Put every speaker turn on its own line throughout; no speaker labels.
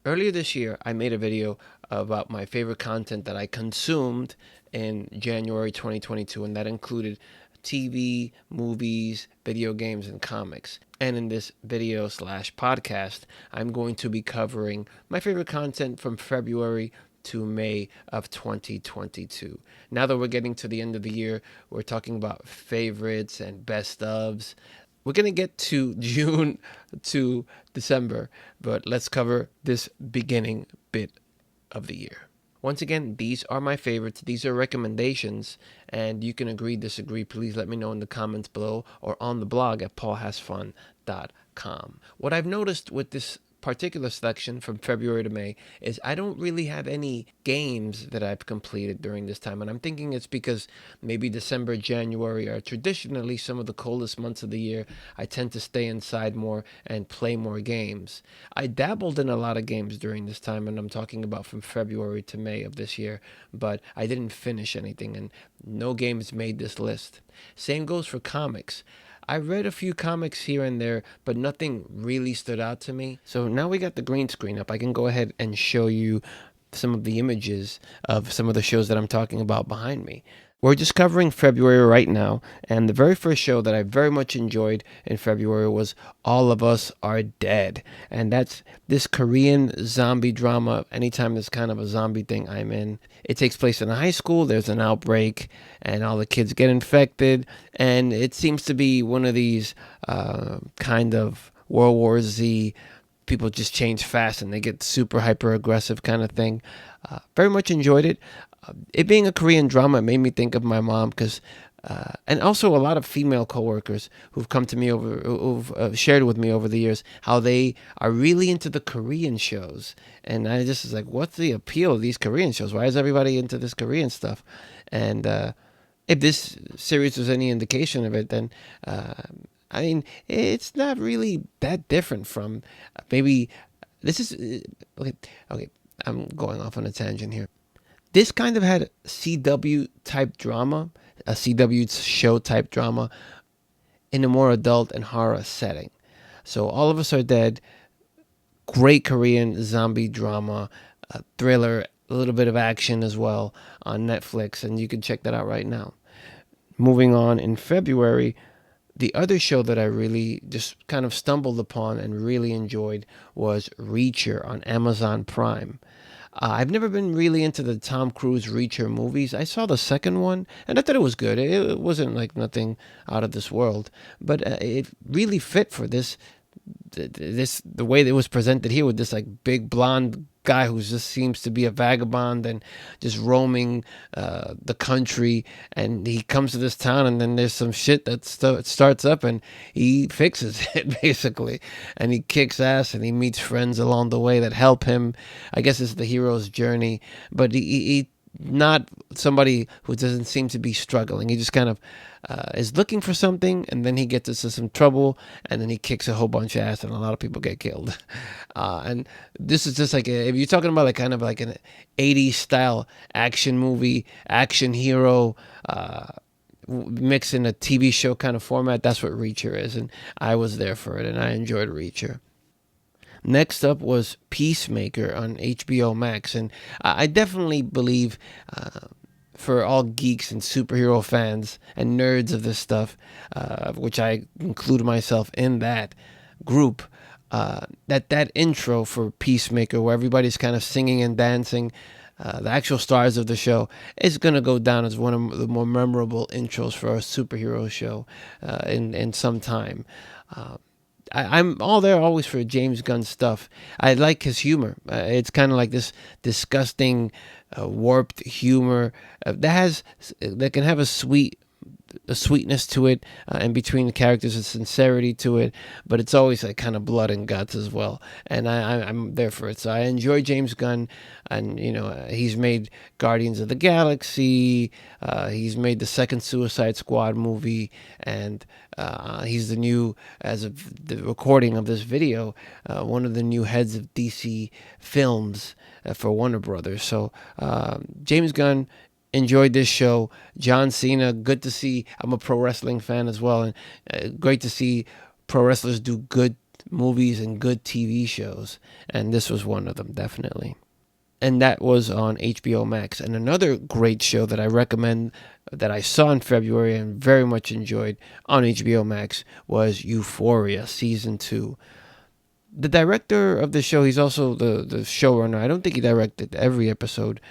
Earlier this year, I made a video about my favorite content that I consumed in January 2022, and that included TV, movies, video games, and comics. And in this video slash podcast, I'm going to be covering my favorite content from February to May of 2022. Now that we're getting to the end of the year, we're talking about favorites and best ofs. We're going to get to June to December, but let's cover this beginning bit of the year. Once again, these are my favorites. These are recommendations, and you can agree, disagree. Please let me know in the comments below or on the blog at paulhasfun.com. What I've noticed with this particular selection from February to May is I don't really have any games that I've completed during this time. And I'm thinking it's because maybe December, January are traditionally some of the coldest months of the year. I tend to stay inside more and play more games. I dabbled in a lot of games during this time, and I'm talking about from February to May of this year, but I didn't finish anything, and no games made this list. Same goes for comics. I read a few comics here and there, but nothing really stood out to me. So now we got the green screen up. I can go ahead and show you some of the images of some of the shows that I'm talking about behind me. We're just covering February right now, and the very first show that I very much enjoyed in February was All of Us Are Dead. And that's this Korean zombie drama. Anytime there's kind of a zombie thing, I'm in. It takes place in a high school, there's an outbreak, and all the kids get infected, and it seems to be one of these kind of World War Z, people just change fast and they get super hyper aggressive kind of thing. Very much enjoyed it. It being a Korean drama, it made me think of my mom because, and also a lot of female coworkers who've come to me who've shared with me over the years how they are really into the Korean shows. And I just was like, what's the appeal of these Korean shows? Why is everybody into this Korean stuff? And if this series was any indication of it, then I mean, it's not really that different from maybe this is okay. Okay, I'm going off on a tangent here. This kind of had CW type drama, a CW show type drama in a more adult and horror setting. So All of Us Are Dead, great Korean zombie drama, thriller, a little bit of action as well on Netflix, and you can check that out right now. Moving on in February, the other show that I really just kind of stumbled upon and really enjoyed was Reacher on Amazon Prime. I've never been really into the Tom Cruise Reacher movies. I saw the second one, and I thought it was good. It wasn't like nothing out of this world, but it really fit for the way that it was presented here with this like big blonde guy who just seems to be a vagabond and just roaming the country, and he comes to this town and then there's some shit that starts up and he fixes it basically, and he kicks ass and he meets friends along the way that help him. I guess it's the hero's journey, but he not somebody who doesn't seem to be struggling. He just kind of is looking for something, and then he gets into some trouble, and then he kicks a whole bunch of ass, and a lot of people get killed. And this is just like if you're talking about like kind of like an '80s style action movie, action hero. Mixed in a TV show kind of format, that's what Reacher is, and I was there for it, and I enjoyed Reacher. Next up was Peacemaker on HBO Max, and I definitely believe for all geeks and superhero fans and nerds of this stuff, which I include myself in that group, that intro for Peacemaker, where everybody's kind of singing and dancing, the actual stars of the show, is going to go down as one of the more memorable intros for a superhero show in some time. I'm all there always for James Gunn stuff. I like his humor. It's kind of like this disgusting, warped humor that can have a sweetness to it, and between the characters, a sincerity to it, but it's always like kind of blood and guts as well. And I'm there for it. So I enjoy James Gunn, and he's made Guardians of the Galaxy. He's made the second Suicide Squad movie, and he's the new, as of the recording of this video, one of the new heads of DC Films for Warner Brothers. So James Gunn, enjoyed this show. John Cena, good to see. I'm a pro wrestling fan as well, and great to see pro wrestlers do good movies and good TV shows, and this was one of them, definitely. And that was on HBO Max. And another great show that I recommend that I saw in February and very much enjoyed on HBO Max was Euphoria Season 2. The director of the show, he's also the showrunner. I don't think he directed every episode,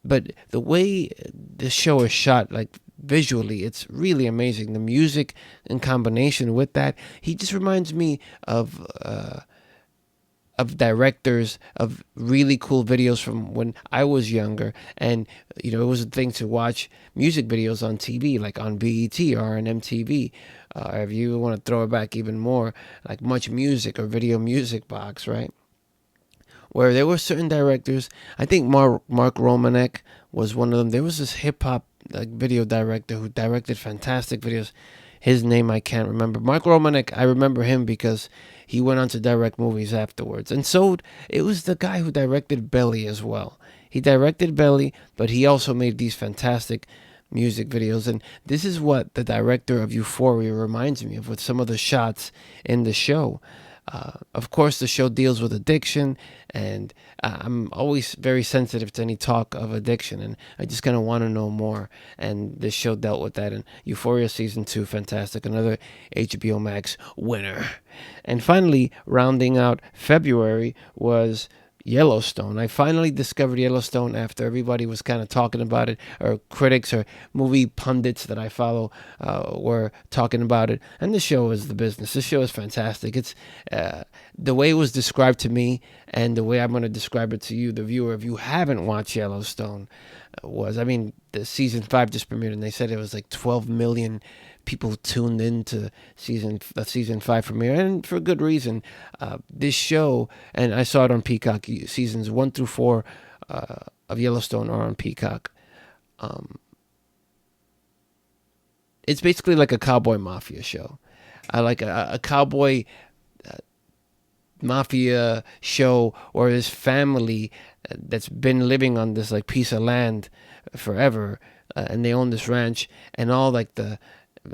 but the way the show is shot, like visually, it's really amazing. The music in combination with that, he just reminds me of directors of really cool videos from when I was younger. And, it was a thing to watch music videos on TV, like on BET or on MTV. If you want to throw it back even more, like Much Music or Video Music Box, right? Where there were certain directors. I think Mark Romanek was one of them. There was this hip hop like video director who directed fantastic videos. His name I can't remember. Mark Romanek, I remember him because he went on to direct movies afterwards. And so it was the guy who directed Belly as well. He directed Belly, but he also made these fantastic music videos. And this is what the director of Euphoria reminds me of with some of the shots in the show. Of course, the show deals with addiction, and I'm always very sensitive to any talk of addiction, and I just kind of want to know more. And this show dealt with that. And Euphoria Season 2, fantastic. Another HBO Max winner. And finally, rounding out February was Yellowstone. I finally discovered Yellowstone after everybody was kind of talking about it, or critics or movie pundits that I follow were talking about it. And the show is the business. This show is fantastic. It's the way it was described to me, and the way I'm going to describe it to you, the viewer, if you haven't watched Yellowstone, the season 5 just premiered, and they said it was like 12 million people tuned into season 5 premiere, and for good reason. This show, and I saw it on Peacock. Seasons 1 through 4 of Yellowstone are on Peacock. It's basically like a cowboy mafia show. I like a cowboy mafia show, or this family that's been living on this like piece of land forever, and they own this ranch, and all like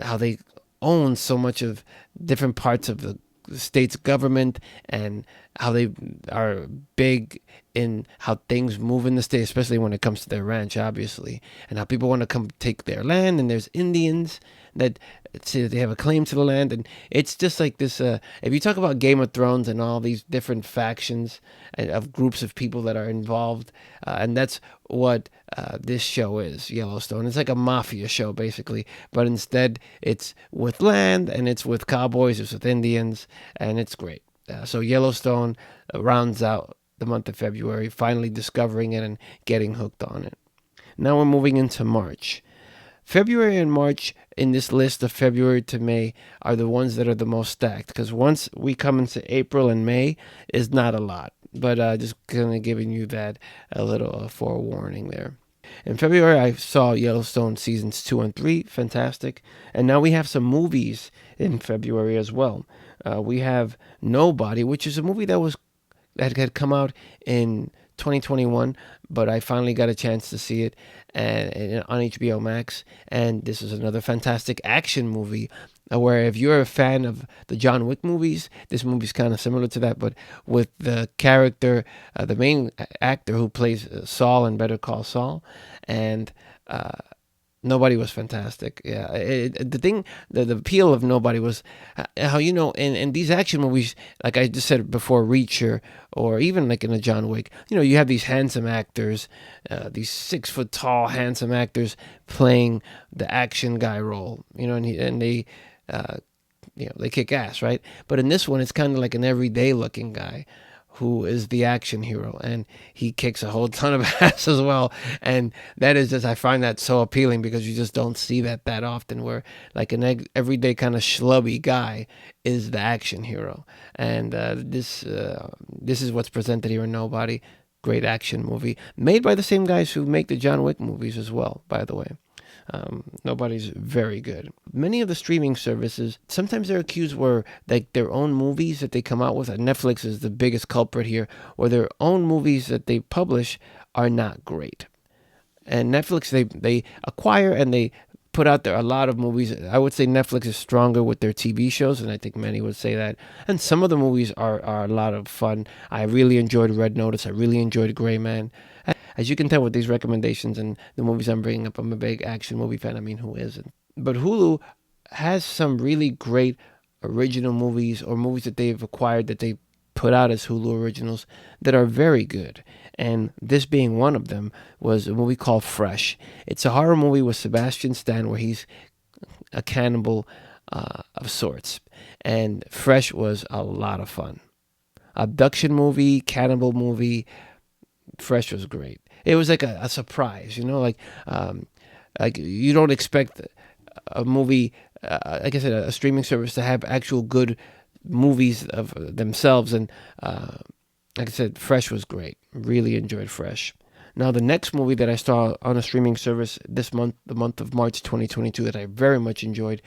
how they own so much of different parts of the state's government, and how they are big in how things move in the state, especially when it comes to their ranch, obviously, and how people want to come take their land, and there's Indians that say that they have a claim to the land. And it's just like this, if you talk about Game of Thrones and all these different factions of groups of people that are involved, and that's what this show is, Yellowstone. It's like a mafia show, basically, but instead it's with land, and it's with cowboys, it's with Indians, and it's great. So Yellowstone rounds out the month of February, finally discovering it and getting hooked on it. Now we're moving into March. February and March in this list of February to May are the ones that are the most stacked, because once we come into April and May is not a lot, but just kind of giving you that a little forewarning there. In February, I saw Yellowstone seasons 2 and 3, fantastic. And now we have some movies in February as well. We have Nobody, which is a movie that had come out in 2021, but I finally got a chance to see it on HBO Max. And this is another fantastic action movie, where if you're a fan of the John Wick movies, this movie's kind of similar to that, but with the character, the main actor who plays Saul in Better Call Saul, and Nobody was fantastic. Yeah, the appeal of Nobody was how, in these action movies, like I just said before, Reacher, or even like in a John Wick, you have these handsome actors, these 6 foot tall handsome actors playing the action guy role, and they they kick ass, right? But in this one, it's kind of like an everyday looking guy who is the action hero, and he kicks a whole ton of ass as well. And that is just, I find that so appealing, because you just don't see that often, where like an everyday kind of schlubby guy is the action hero. And this is what's presented here in Nobody. Great action movie, made by the same guys who make the John Wick movies as well, by the way. Nobody's very good. Many of the streaming services, sometimes they're accused where like their own movies that they come out with, and Netflix is the biggest culprit here, where their own movies that they publish are not great. And Netflix, they acquire and they put out there a lot of movies. I would say Netflix is stronger with their TV shows, and I think many would say that. And some of the movies are a lot of fun. I really enjoyed Red Notice. I really enjoyed Gray Man. As you can tell with these recommendations and the movies I'm bringing up, I'm a big action movie fan. I mean, who isn't? But Hulu has some really great original movies or movies that they've acquired that they put out as Hulu originals that are very good. And this being one of them was a movie called Fresh. It's a horror movie with Sebastian Stan where he's a cannibal of sorts. And Fresh was a lot of fun. Abduction movie, cannibal movie. Fresh was great. It was like a surprise, like you don't expect a movie, like I said, a streaming service to have actual good movies of themselves. And like I said, Fresh was great. Really enjoyed Fresh. Now, the next movie that I saw on a streaming service this month, the month of March 2022, that I very much enjoyed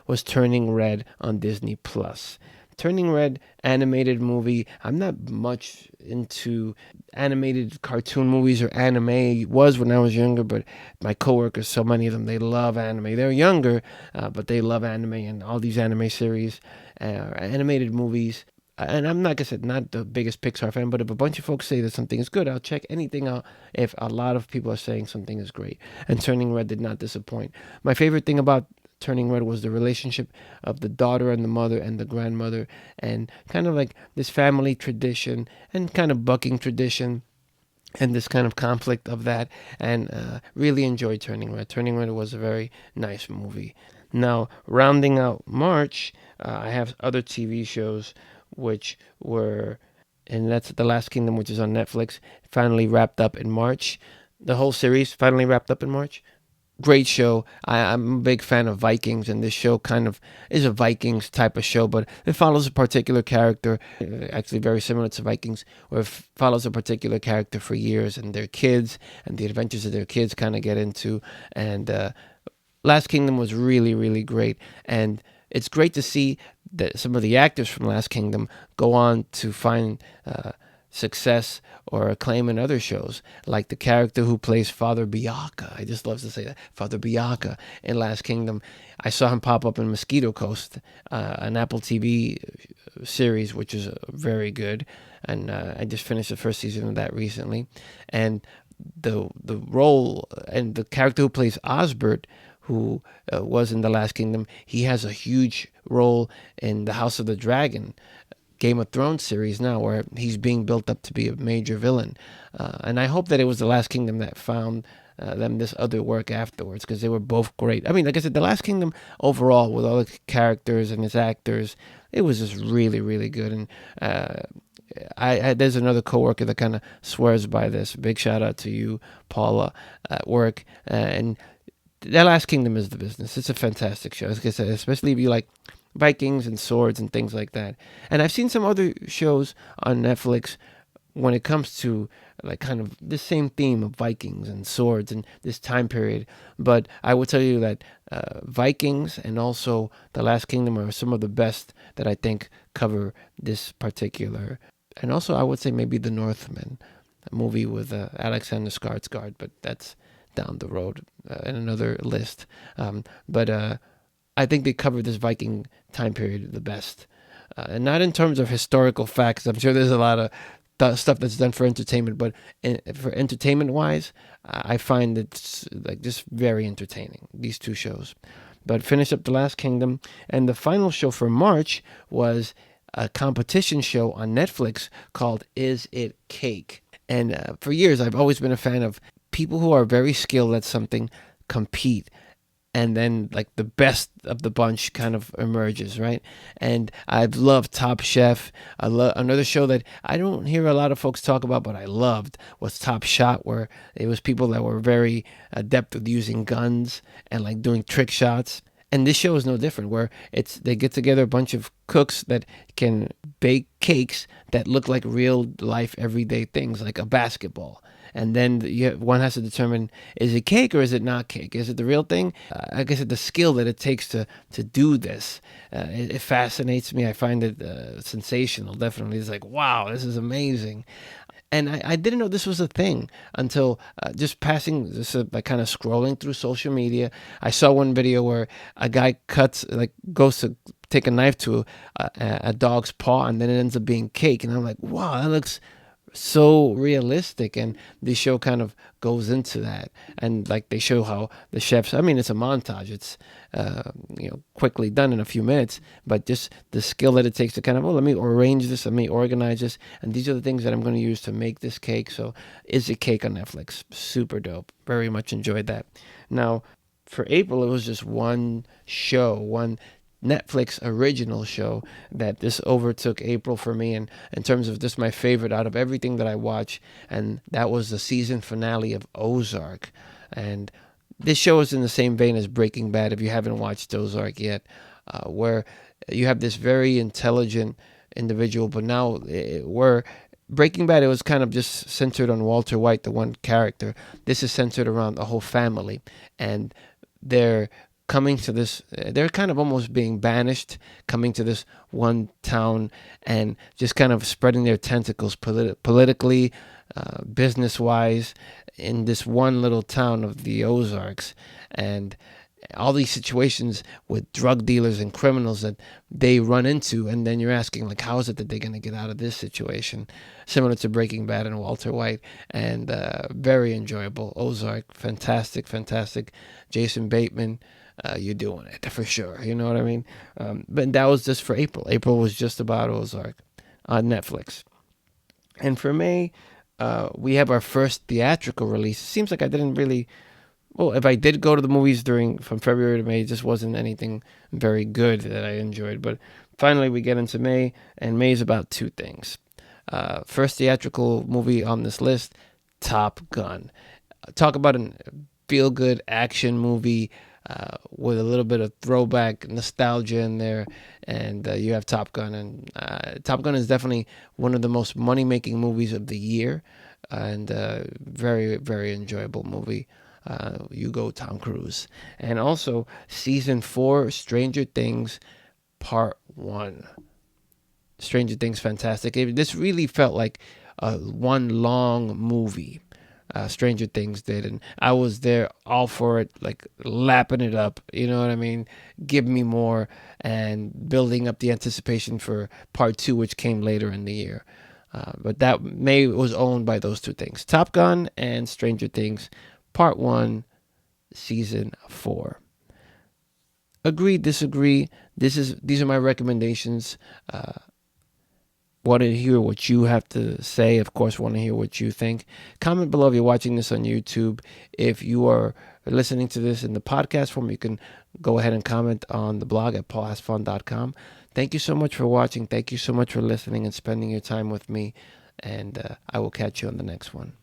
was Turning Red on Disney Plus. Turning Red animated movie. I'm not much into animated cartoon movies or anime. It was when I was younger, but my coworkers, so many of them, they love anime. They're younger, but they love anime and all these anime series, animated movies. And I'm not, like I said, not the biggest Pixar fan, but if a bunch of folks say that something is good, I'll check anything out if a lot of people are saying something is great. And Turning Red did not disappoint. My favorite thing about Turning Red was the relationship of the daughter and the mother and the grandmother, and kind of like this family tradition and kind of bucking tradition and this kind of conflict of that, and really enjoyed Turning Red. Turning Red was a very nice movie. Now, rounding out March, I have other TV shows which were, and that's The Last Kingdom, which is on Netflix, finally wrapped up in March. The whole series finally wrapped up in March. Great show. I'm a big fan of Vikings, and this show kind of is a Vikings type of show, but it follows a particular character, actually very similar to Vikings, where it follows a particular character for years, and their kids, and the adventures that their kids kind of get into. And Last Kingdom was really, really great, and it's great to see that some of the actors from Last Kingdom go on to find success or acclaim in other shows, like the character who plays Father Biaka. I just love to say that, Father Biaka in Last Kingdom. I saw him pop up in Mosquito Coast, an Apple TV series, which is very good, and I just finished the first season of that recently. And the role and the character who plays Osbert, who was in The Last Kingdom, he has a huge role in the House of the Dragon Game of Thrones series now, where he's being built up to be a major villain. And I hope that it was The Last Kingdom that found them this other work afterwards, because they were both great. I mean, like I said, The Last Kingdom overall, with all the characters and its actors, it was just really, really good. And there's another coworker that kind of swears by this. Big shout out to you, Paula, at work. And The Last Kingdom is the business. It's a fantastic show, like I said, especially if you like Vikings and swords and things like that. And I've seen some other shows on Netflix when it comes to like kind of the same theme of Vikings and swords and this time period. But I will tell you that Vikings and also The Last Kingdom are some of the best that I think cover this particular. And also I would say maybe The Northman, a movie with Alexander Skarsgård, but that's down the road in another list. But I think they covered this Viking time period the best. And not in terms of historical facts. I'm sure there's a lot of stuff that's done for entertainment, but for entertainment-wise, I find it's like just very entertaining, these two shows. But finish up The Last Kingdom. And the final show for March was a competition show on Netflix called Is It Cake? And for years, I've always been a fan of people who are very skilled at something compete, and then like the best of the bunch kind of emerges, right? And I've loved Top Chef. Another show that I don't hear a lot of folks talk about, but I loved, was Top Shot, where it was people that were very adept with using guns and like doing trick shots. And this show is no different, where they get together a bunch of cooks that can bake cakes that look like real life everyday things, like a basketball. And then one has to determine, is it cake or is it not cake? Is it the real thing? I guess the skill that it takes to do this, it fascinates me. I find it sensational, definitely. It's like, wow, this is amazing. And I didn't know this was a thing until just passing, just like kind of scrolling through social media. I saw one video where a guy goes to take a knife to a dog's paw, and then it ends up being cake. And I'm like, wow, that looks so realistic. And the show kind of goes into that, and like they show how the chefs, I mean, it's a montage, it's quickly done in a few minutes, but just the skill that it takes to kind of, oh, let me arrange this, let me organize this, and these are the things that I'm going to use to make this cake. So Is It Cake on Netflix, super dope, very much enjoyed that. Now for April, it was just one show, one Netflix original show that this overtook April for me, and in terms of just my favorite out of everything that I watch, and that was the season finale of Ozark. And this show is in the same vein as Breaking Bad, if you haven't watched Ozark yet, where you have this very intelligent individual, but now where Breaking Bad, it was kind of just centered on Walter White, the one character. This is centered around the whole family, and they're coming to this, they're kind of almost being banished, coming to this one town and just kind of spreading their tentacles politically, business wise, in this one little town of the Ozarks. And all these situations with drug dealers and criminals that they run into, and then you're asking, like, how is it that they're going to get out of this situation? Similar to Breaking Bad and Walter White. And very enjoyable. Ozark, fantastic. Jason Bateman, you're doing it for sure. You know what I mean? But that was just for April. April was just about Ozark on Netflix. And for May, we have our first theatrical release. It seems like I didn't really, well, if I did go to the movies from February to May, it just wasn't anything very good that I enjoyed. But finally, we get into May, and May is about two things. First theatrical movie on this list, Top Gun. Talk about a feel-good action movie with a little bit of throwback nostalgia in there, and you have Top Gun, and Top Gun is definitely one of the most money-making movies of the year, and very, very enjoyable movie. You go, Tom Cruise. And also, Season 4, Stranger Things, Part 1. Stranger Things, fantastic. This really felt like one long movie. Stranger Things did, and I was there all for it, like lapping it up, you know what I mean? Give me more, and building up the anticipation for part 2, which came later in the year. But that May was owned by those two things, Top Gun and Stranger Things, Part 1, Season 4. Agree, disagree. These are my recommendations. Want to hear what you have to say. Of course, want to hear what you think. Comment below if you're watching this on YouTube. If you are listening to this in the podcast form, you can go ahead and comment on the blog at paulhasfun.com. Thank you so much for watching. Thank you so much for listening and spending your time with me. And I will catch you on the next one.